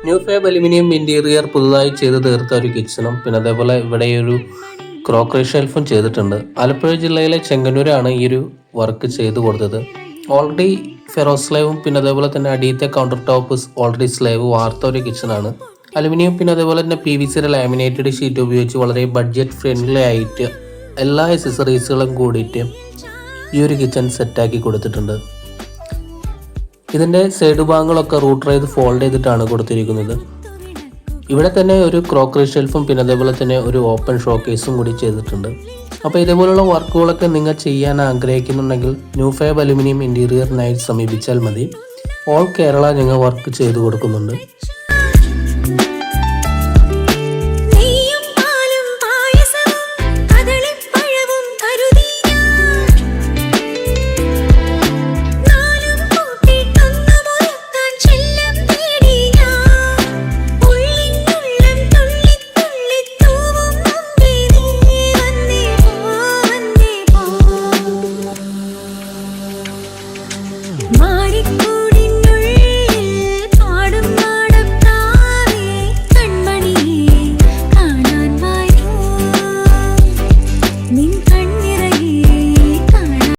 New fab aluminium interior പുതുതായി ചെയ്ത് തീർത്ത ഒരു കിച്ചണും പിന്നെ അതേപോലെ ഇവിടെ ഒരു ക്രോക്കറി ഷെൽഫും ചെയ്തിട്ടുണ്ട്. ആലപ്പുഴ ജില്ലയിലെ ചെങ്ങന്നൂരാണ് ഈ ഒരു വർക്ക് ചെയ്ത് കൊടുത്തത്. ഓൾറെഡി ഫെറോ സ്ലേവും പിന്നെ അതേപോലെ തന്നെ അടിയത്തെ കൗണ്ടർ ടോപ്പ് ഓൾറെഡി സ്ലേവ് വാർത്ത ഒരു കിച്ചണാണ്. അലുമിനിയം പിന്നെ അതേപോലെ തന്നെ PVC ലാമിനേറ്റഡ് ഷീറ്റ് ഉപയോഗിച്ച് വളരെ ബഡ്ജറ്റ് ഫ്രണ്ട്ലി ആയിട്ട് എല്ലാ അക്സസറീസുകളും കൂടിയിട്ട് ഈ ഒരു കിച്ചൺ സെറ്റാക്കി കൊടുത്തിട്ടുണ്ട്. ഇതിൻ്റെ സൈഡ് ഭാഗങ്ങളൊക്കെ റൂട്ടർ ചെയ്ത് ഫോൾഡ് ചെയ്തിട്ടാണ് കൊടുത്തിരിക്കുന്നത്. ഇവിടെ തന്നെ ഒരു ക്രോക്കറി ഷെൽഫും പിന്നെ അതേപോലെ തന്നെ ഒരു ഓപ്പൺ ഷോക്കേസും കൂടി ചെയ്തിട്ടുണ്ട്. അപ്പോൾ ഇതേപോലുള്ള വർക്കുകളൊക്കെ നിങ്ങൾ ചെയ്യാൻ ആഗ്രഹിക്കുന്നുണ്ടെങ്കിൽ ന്യൂ ഫാബ് അലുമിനിയം ഇന്റീരിയറിനായി സമീപിച്ചാൽ മതി. ഓൾ കേരള ഞങ്ങൾ വർക്ക് ചെയ്തു കൊടുക്കുന്നുണ്ട്. മാറിക്കോ